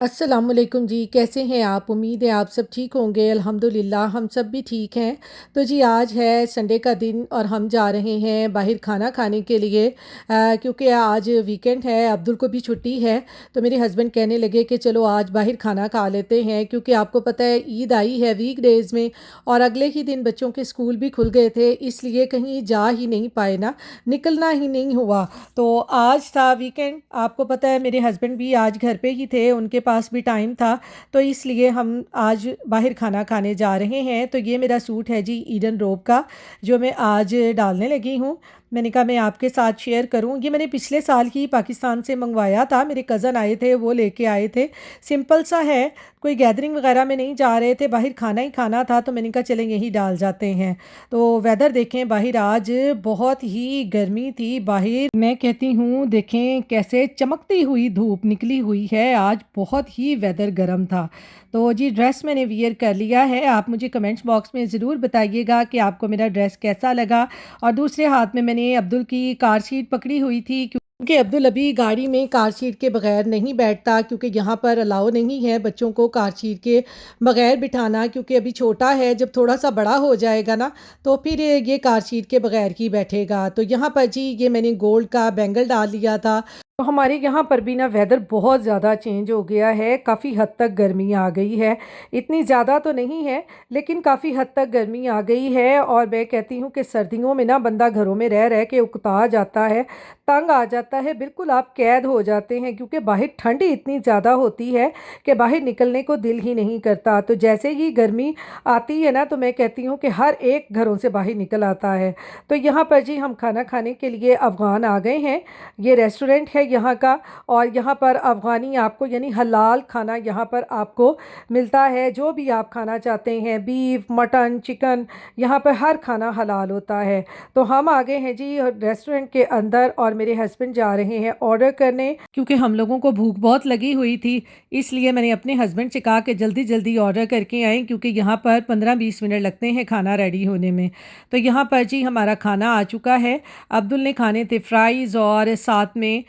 अस्सलामुअलैकुम जी, कैसे हैं आप? उम्मीद है आप सब ठीक होंगे। अल्हम्दुलिल्लाह हम सब भी ठीक हैं। तो जी आज है संडे का दिन और हम जा रहे हैं बाहर खाना खाने के लिए क्योंकि आज वीकेंड है, अब्दुल को भी छुट्टी है। तो मेरे हस्बैंड कहने लगे कि चलो आज बाहर खाना खा लेते हैं क्योंकि आपको पता है ईद आई है वीकडेज़ में और अगले ही दिन बच्चों के स्कूल भी खुल गए थे, इसलिए कहीं जा ही नहीं पाए ना, निकलना ही नहीं हुआ। तो आज था वीकेंड, आपको पता है मेरे हस्बैंड भी आज घर पे ही थे, उनके पास भी टाइम था, तो इसलिए हम आज बाहर खाना खाने जा रहे हैं। तो ये मेरा सूट है जी ईडन रोब का, जो मैं आज डालने लगी हूँ। मैंने कहा मैं आपके साथ शेयर करूँ। ये मैंने पिछले साल ही पाकिस्तान से मंगवाया था, मेरे कज़न आए थे वो लेके आए थे। सिंपल सा है, कोई गैदरिंग वगैरह में नहीं जा रहे थे, बाहर खाना ही खाना था, तो मैंने कहा चलें यही डाल जाते हैं। तो वेदर देखें बाहर आज बहुत ही गर्मी थी। बाहर मैं कहती हूँ देखें कैसे चमकती हुई धूप निकली हुई है, आज बहुत ही वेदर गर्म था। तो जी ड्रेस मैंने वियर कर लिया है, आप मुझे कमेंट्स बॉक्स में ज़रूर बताइएगा कि आपको मेरा ड्रेस कैसा लगा। और दूसरे हाथ में मैंने अब्दुल की कार सीट पकड़ी हुई थी क्योंकि अब्दुल अभी गाड़ी में कार सीट के बगैर नहीं बैठता, क्योंकि यहाँ पर अलाउ नहीं है बच्चों को कार सीट के बगैर बिठाना, क्योंकि अभी छोटा है, जब थोड़ा सा बड़ा हो जाएगा ना तो फिर ये कार सीट के बगैर ही बैठेगा। तो यहाँ पर जी ये मैंने गोल्ड का बैंगल डाल लिया था। तो हमारे यहाँ पर भी ना वेदर बहुत ज़्यादा चेंज हो गया है, काफ़ी हद तक गर्मी आ गई है। इतनी ज़्यादा तो नहीं है लेकिन काफ़ी हद तक गर्मी आ गई है। और मैं कहती हूँ कि सर्दियों में ना बंदा घरों में रह रह के उकता जाता है, तंग आ जाता है, बिल्कुल आप कैद हो जाते हैं, क्योंकि बाहर ठंड इतनी ज़्यादा होती है कि बाहर निकलने को दिल ही नहीं करता। तो जैसे ही गर्मी आती है ना तो मैं कहती हूँ कि हर एक घरों से बाहर निकल आता है। तो यहाँ पर जी हम खाना खाने के लिए अफ़गान आ गए हैं। ये रेस्टोरेंट है यहाँ का, और यहाँ पर अफ़गानी आपको यानी हलाल खाना यहाँ पर आपको मिलता है। जो भी आप खाना चाहते हैं, बीफ, मटन, चिकन, यहाँ पर हर खाना हलाल होता है। तो हम आ गए हैं जी रेस्टोरेंट के अंदर और मेरे हस्बैंड जा रहे हैं ऑर्डर करने, क्योंकि हम लोगों को भूख बहुत लगी हुई थी। इसलिए मैंने अपने हस्बैंड से कहा कि जल्दी जल्दी ऑर्डर करके आएँ, क्योंकि यहाँ पर 15-20 मिनट लगते हैं खाना रेडी होने में। तो यहाँ पर जी हमारा खाना आ चुका है। अब्दुल ने खाने थे फ्राइज़ और साथ में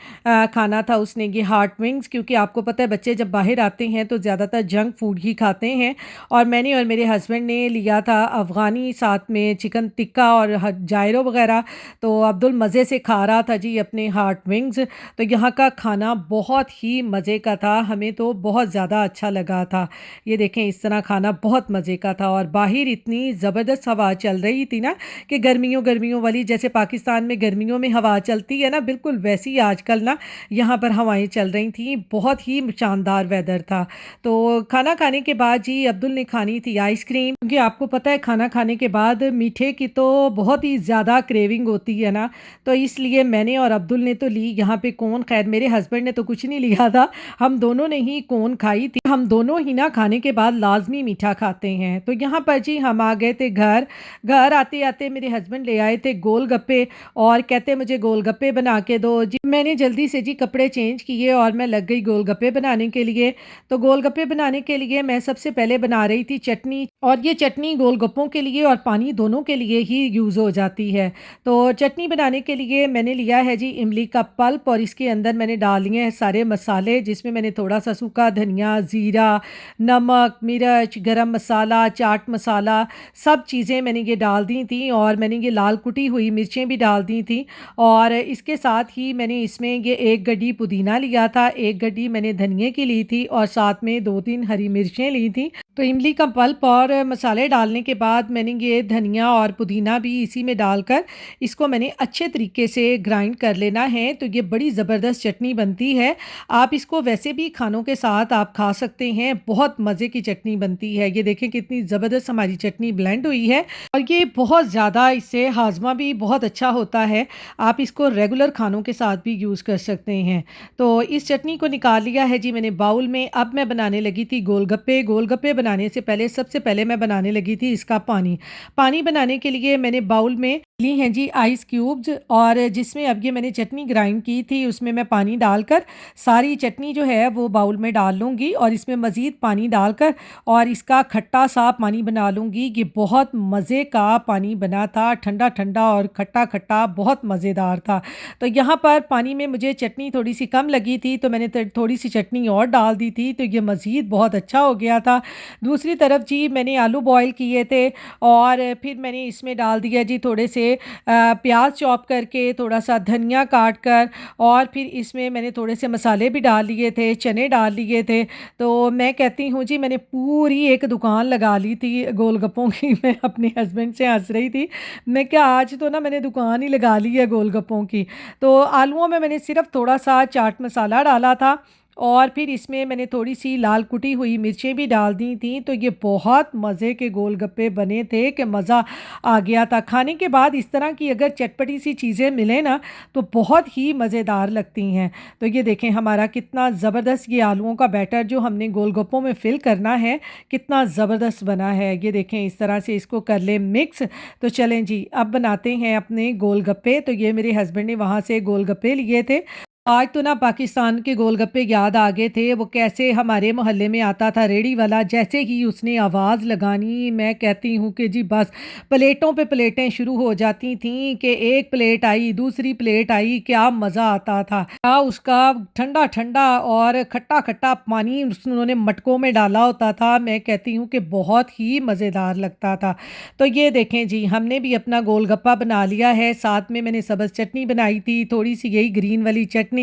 खाना था उसने ये हार्ट विंग्स, क्योंकि आपको पता है बच्चे जब बाहर आते हैं तो ज़्यादातर जंक फूड ही खाते हैं। और मैंने और मेरे हस्बैंड ने लिया था अफ़गानी, साथ में चिकन टिक्का और जायरो वगैरह। तो अब्दुल मज़े से खा रहा था जी अपने हार्ट विंग्स। तो यहाँ का खाना बहुत ही मज़े का था, हमें तो बहुत ज़्यादा अच्छा लगा था। ये देखें इस तरह खाना बहुत मज़े का था। और बाहर इतनी ज़बरदस्त हवा चल रही थी ना कि गर्मियों गर्मियों वाली, जैसे पाकिस्तान में गर्मियों में हवा चलती है ना, बिल्कुल वैसी आजकल ना यहाँ पर हवाएं चल रही थी। बहुत ही शानदार वेदर था। तो खाना खाने के बाद जी अब्दुल ने खानी थी आइसक्रीम, क्योंकि आपको पता है खाना खाने के बाद मीठे की तो बहुत ही ज़्यादा क्रेविंग होती है ना। तो इसलिए मैंने और अब्दुल ने तो ली यहाँ पे कोन, खैर मेरे हस्बैंड ने तो कुछ नहीं लिया था, हम दोनों ने ही कोन खाई थी। हम दोनों ही ना खाने के बाद लाजमी मीठा खाते हैं। तो यहाँ पर जी हम आ गए थे घर। घर आते आते मेरे हस्बैंड ले आए थे गोलगप्पे और कहते मुझे गोलगप्पे बना के दो जी। मैंने जल्दी से जी कपड़े चेंज किए और मैं लग गई गोलगप्पे बनाने के लिए। तो गोलगप्पे बनाने के लिए मैं सबसे पहले बना रही थी चटनी, और ये चटनी गोलगप्पों के लिए और पानी दोनों के लिए ही यूज़ हो जाती है। तो चटनी बनाने के लिए मैंने लिया है जी इमली का पल्प, और इसके अंदर मैंने डाल लिए हैं सारे मसाले, जिसमें मैंने थोड़ा सा सूखा धनिया, ज़ीरा, नमक, मिर्च, गरम मसाला, चाट मसाला, सब चीज़ें मैंने ये डाल दी थी। और मैंने ये लाल कुटी हुई मिर्चें भी डाल दी थी। और इसके साथ ही मैंने इसमें ये एक गड्डी पुदीना लिया था, एक गड्डी मैंने धनिए की ली थी, और साथ में 2-3 हरी मिर्चें ली थी। तो इमली का पल्प और मसाले डालने के बाद मैंने ये धनिया और पुदीना भी इसी में डालकर इसको मैंने अच्छे तरीके से ग्राइंड कर लेना है। तो ये बड़ी ज़बरदस्त चटनी बनती है। आप इसको वैसे भी खानों के साथ आप खा सकते हैं, बहुत मज़े की चटनी बनती है। ये देखें कितनी ज़बरदस्त हमारी चटनी ब्लेंड हुई है, और ये बहुत ज़्यादा, इससे हाजमा भी बहुत अच्छा होता है। आप इसको रेगुलर खानों के साथ भी यूज़ कर सकते हैं। तो इस चटनी को निकाल लिया है जी मैंने बाउल में। अब मैं बनाने लगी थी गोलगप्पे। गोलगप्पे बनाने से पहले सबसे पहले मैं बनाने लगी थी इसका पानी। पानी बनाने के लिए मैंने बाउल में ली हैं जी आइस क्यूब्स, और जिसमें अब ये मैंने चटनी ग्राइंड की थी उसमें मैं पानी डालकर सारी चटनी जो है वो बाउल में डाल लूँगी और इसमें मज़ीद पानी डालकर और इसका खट्टा सा पानी बना लूँगी। ये बहुत मज़े का पानी बना था, ठंडा ठंडा और खट्टा खट्टा, बहुत मज़ेदार था। तो यहाँ पर पानी में मुझे चटनी थोड़ी सी कम लगी थी तो मैंने थोड़ी सी चटनी और डाल दी थी, तो ये मज़ीद बहुत अच्छा हो गया था। दूसरी तरफ जी मैंने आलू बॉयल किए थे और फिर मैंने इसमें डाल दिया जी थोड़े से प्याज चॉप करके, थोड़ा सा धनिया काट कर, और फिर इसमें मैंने थोड़े से मसाले भी डाल लिए थे, चने डाल लिए थे। तो मैं कहती हूँ जी मैंने पूरी एक दुकान लगा ली थी गोलगप्पों की। मैं अपने हस्बैंड से हंस रही थी, मैं क्या आज तो ना मैंने दुकान ही लगा ली है गोलगप्पों की। तो आलूओं में मैंने सिर्फ थोड़ा सा चाट मसाला डाला था और फिर इसमें मैंने थोड़ी-सी लाल कुटी हुई मिर्चें भी डाल दी थीं, तो ये बहुत मज़े के गोलगप्पे बने थे कि मज़ा आ गया था। खाने के बाद इस तरह की अगर चटपटी-सी चीज़ें मिलें ना, तो बहुत ही मज़ेदार लगती हैं। तो ये देखें हमारा कितना ज़बरदस्त ये आलूओं का बैटर जो हमने गोलगप्पों में फ़िल करना है, कितना ज़बरदस्त बना है। ये देखें इस तरह से इसको कर लें मिक्स। तो चलें जी, अब बनाते हैं अपने गोलगप्पे। तो ये मेरे हस्बैंड ने वहाँ से गोलगप्पे लिए थे। आज तो ना पाकिस्तान के गोलगप्पे याद आ गए थे, वो कैसे हमारे मोहल्ले में आता था रेडी वाला, जैसे ही उसने आवाज़ लगानी मैं कहती हूँ कि जी बस प्लेटों पे प्लेटें शुरू हो जाती थीं कि एक प्लेट आई, दूसरी प्लेट आई, क्या मज़ा आता था। क्या उसका ठंडा-ठंडा और खट्टा-खट्टा पानी उन्होंने मटकों में डाला होता था, मैं कहती हूँ कि बहुत ही मज़ेदार लगता था। तो ये देखें जी हमने भी अपना गोलगप्पा बना लिया है, साथ में मैंने सब्ज़ चटनी बनाई थी, थोड़ी-सी यही ग्रीन वाली चटनी,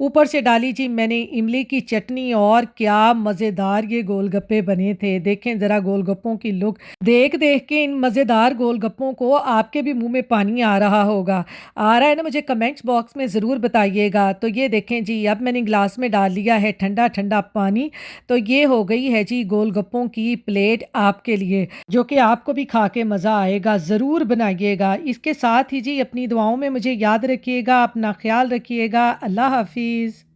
ऊपर से डाली जी मैंने इमली की चटनी, और क्या मज़ेदार ये गोलगप्पे बने थे। देखें ज़रा गोलगप्पों की लुक, देख-देख के इन मज़ेदार गोलगप्पों को आपके भी मुँह में पानी आ रहा होगा। आ रहा है ना? मुझे कमेंट्स बॉक्स में ज़रूर बताइएगा। तो ये देखें जी अब मैंने ग्लास में डाल लिया है ठंडा-ठंडा पानी, तो ये हो गई है जी गोलगप्पों की प्लेट आपके लिए, जो कि आपको भी खा के मज़ा आएगा, ज़रूर बनाइएगा। इसके साथ ही जी अपनी दुआओं में मुझे याद रखिएगा, अपना ख़्याल रखिएगा। अल्लाह हाफ़िज़।